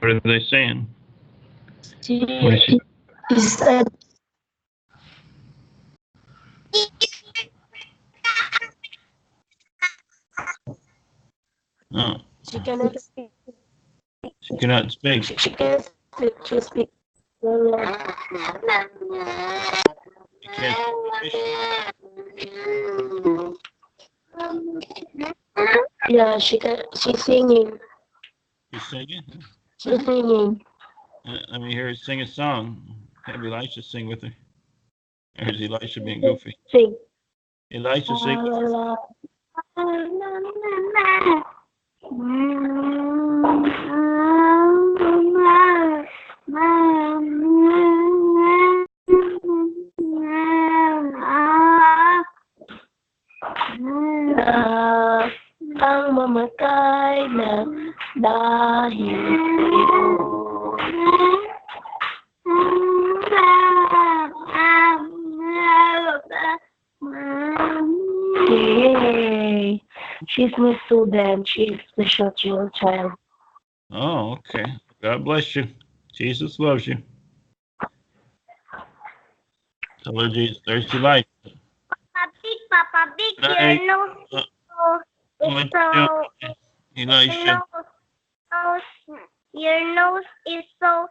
What are they saying? She said Oh, she cannot speak. she cannot speak. She can't speak. She speaks. She can't speak. Yeah, she can. She's singing. She's singing. She's singing. Let me hear her sing a song. Have Elisha sing with her. Or is Elisha being goofy? Sing. Elisha sing. Ang mamatay na dahil Yay! She's my student. She's special child. Oh, okay. God bless you. Jesus loves you. Tell her Jesus. There's Elisha. Papa Big, Night. Elisha. your nose is so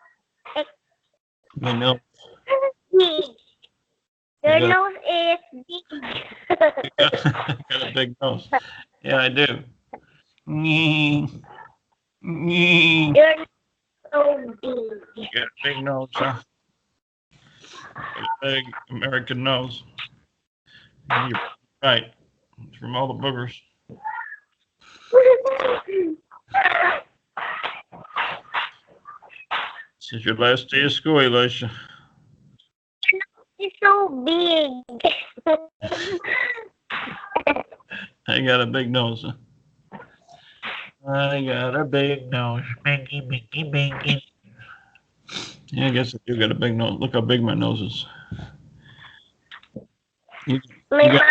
My nose. big. Your Yeah. nose is big. Got a big nose. Yeah, I do. You Your nose is so big. got a big nose, huh? Got a big American nose. You're right. It's from all the boogers. This is your last day of school, Elisha. It's so big. I got a big nose. Huh? I got a big nose. Binky, binky, binky. Yeah, I guess I do got a big nose. Look how big my nose is. You My got-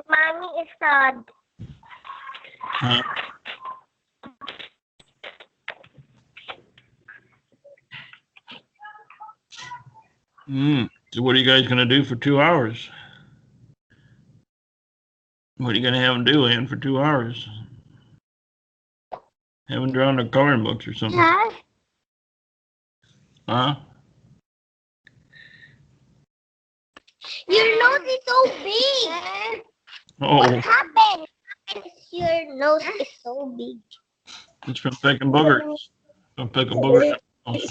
mommy is sad. Huh? So what are you guys going to do for 2 hours? What are you going to have them do, Ann, for 2 hours? Have them draw on their coloring books or something. Huh? Your nose is so big. Oh, What happened? Your nose is so big. it's from picking boogers. From picking boogers. Picking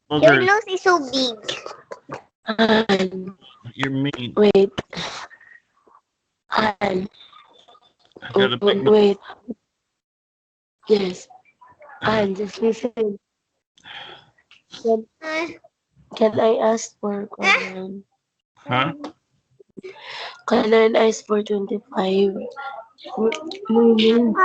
Your boogers. nose is so big. You're mean. Wait. I got a big nose. Wait. Yes. And just listen. Can I ask for one? Huh? Can I ask for 25 million?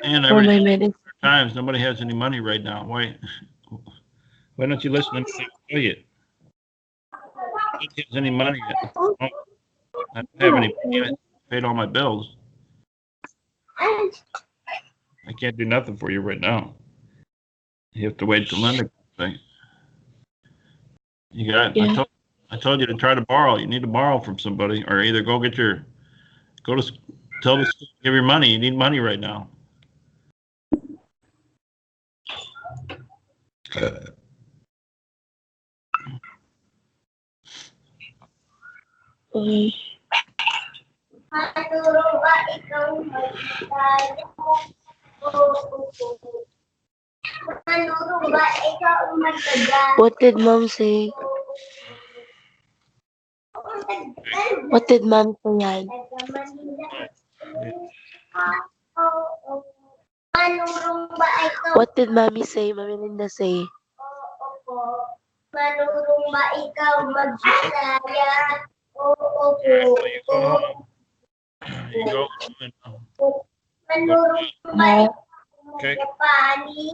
And For my every medicine. times nobody has any money right now. Why don't you listen to me tell you? Nobody has any money yet. I don't have any money. I paid all my bills. I can't do nothing for you right now. You have to wait till Linda comes. You got. Yeah. I told you to try to borrow. You need to borrow from somebody, or either tell the school to give your money. You need money right now. What did mom say? What did mom say yan? What did mommy say? Mami Linda say? Manurong ba ikaw mag-Bisaya? Oo po. You go home. You go home. Manurong ba ikaw Okay. mag-Japani?